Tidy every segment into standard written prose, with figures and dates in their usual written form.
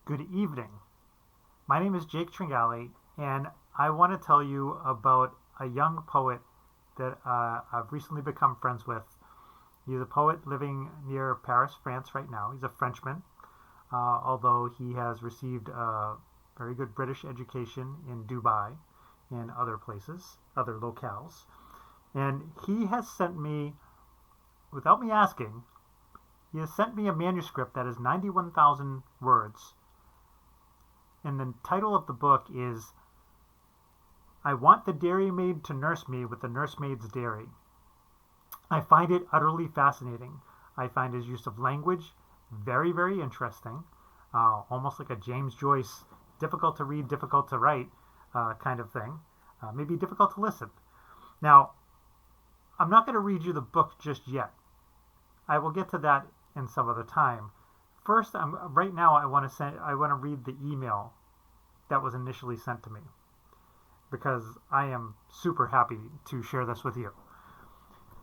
Good evening. My name is Jake Tringali, and I want to tell you about a young poet that I've recently become friends with. He's a poet living near Paris, France right now. He's a Frenchman, although he has received a very good British education in Dubai and other places, other locales. And he has sent me, without me asking, he has sent me a manuscript that is 91,000 words. And the title of the book is I Want the Dairy-Maid to Nurse Me with the NURSE-MAID'S Dairy. I find it utterly fascinating. I find his use of language very, very interesting, almost like a James Joyce, difficult to read, difficult to write kind of thing, maybe difficult to listen. Now, I'm not going to read you the book just yet. I will get to that in some other time. First, right now I want to read the email that was initially sent to me because I am super happy to share this with you.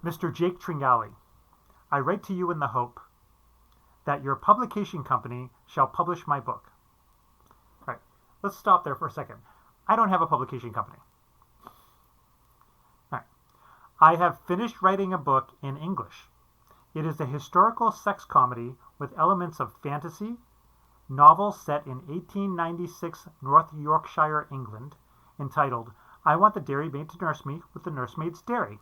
Mr. Jake Tringali, I write to you in the hope that your publication company shall publish my book. All right, let's stop there for a second. I don't have a publication company. All right. I have finished writing a book in English. It is a historical sex comedy with elements of fantasy, novel set in 1896 North Yorkshire, England, entitled I Want the Dairy-Maid to Nurse Me with the NURSE-MAID'S Dairy.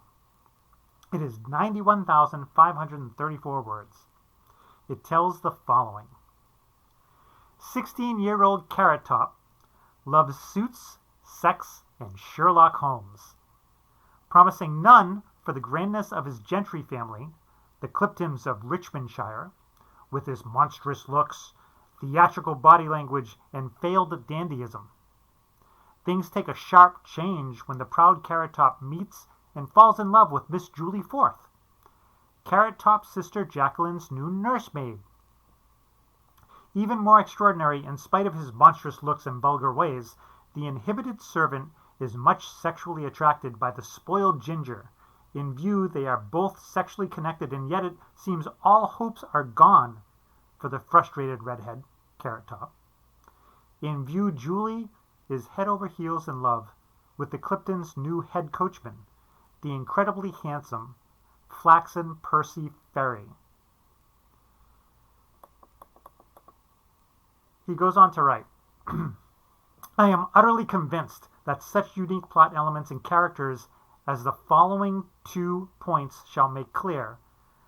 It is 91,534 words. It tells the following. 16-year-old Carrot Top loves suits, sex, and Sherlock Holmes. Promising none for the grandness of his gentry family, the Cliptons of Richmondshire, with his monstrous looks, theatrical body language, and failed dandyism. Things take a sharp change when the proud Carrot Top meets and falls in love with Miss Julie Forth, Carrot Top's sister Jacqueline's new nursemaid. Even more extraordinary, in spite of his monstrous looks and vulgar ways, the inhibited servant is much sexually attracted by the spoiled ginger. In view, they are both sexually connected, and yet it seems all hopes are gone for the frustrated redhead, Carrot Top. In view, Julie is head over heels in love with the Cliptons' new head coachman, the incredibly handsome, flaxen Percy Ferry. He goes on to write, I am utterly convinced that such unique plot elements and characters as the following 2 points shall make clear,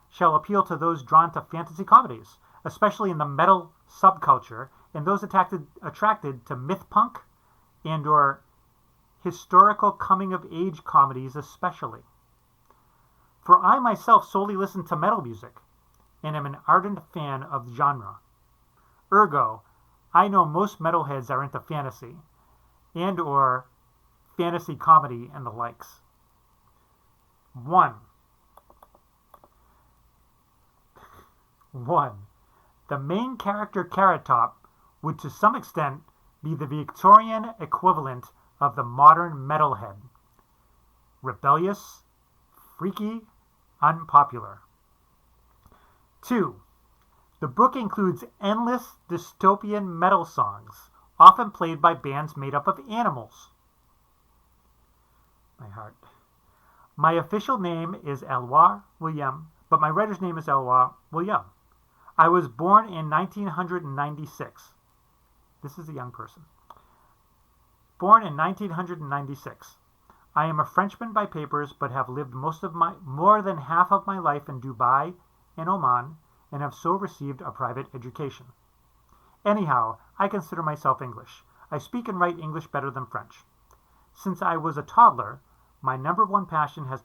shall appeal to those drawn to fantasy comedies, especially in the metal subculture, and those attracted to myth punk and or historical coming-of-age comedies especially. For I myself solely listen to metal music, and am an ardent fan of the genre. Ergo, I know most metalheads are into fantasy, and or fantasy comedy and the likes. 1. The main character, Carrot Top, would to some extent be the Victorian equivalent of the modern metalhead. Rebellious, freaky, unpopular. 2. The book includes endless dystopian metal songs, often played by bands made up of animals. My heart. My official name is Alois Willelm, but my writer's name is Alois Willelm. I was born in 1996. This is a young person. Born in 1996. I am a Frenchman by papers, but have lived more than half of my life in Dubai and Oman, and have so received a private education. Anyhow, I consider myself English. I speak and write English better than French. Since I was a toddler, my number one passion has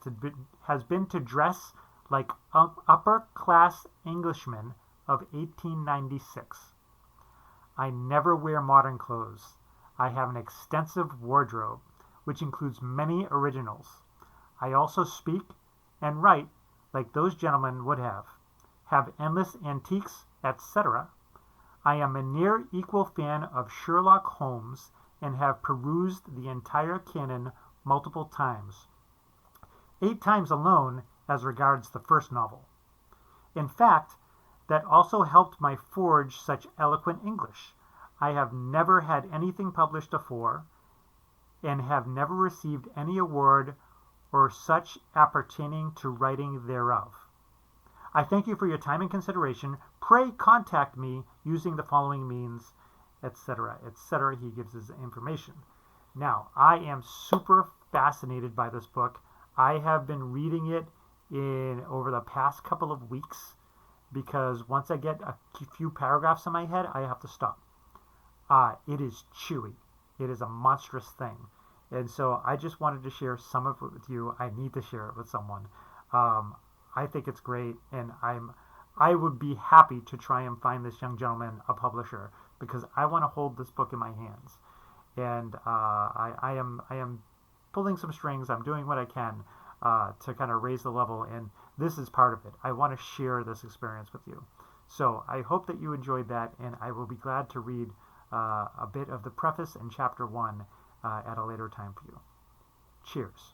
been to dress like upper-class Englishmen of 1896. I never wear modern clothes. I have an extensive wardrobe, which includes many originals. I also speak and write like those gentlemen would have endless antiques, etc. I am a near equal fan of Sherlock Holmes and have perused the entire canon multiple times. 8 times alone as regards the first novel. In fact, that also helped my forge such eloquent English. I have never had anything published before and have never received any award or such appertaining to writing thereof. I thank you for your time and consideration. Pray contact me using the following means, etc., etc. He gives his information. Now, I am super fascinated by this book. I have been reading it over the past couple of weeks because once I get a few paragraphs in my head, I have to stop. It is chewy. It is a monstrous thing. And so I just wanted to share some of it with you. I need to share it with someone. I think it's great, and I would be happy to try and find this young gentleman a publisher because I want to hold this book in my hands. And I am pulling some strings. I'm doing what I can to kind of raise the level, and this is part of it. I want to share this experience with you. So I hope that you enjoyed that, and I will be glad to read a bit of the preface and chapter 1 at a later time for you. Cheers.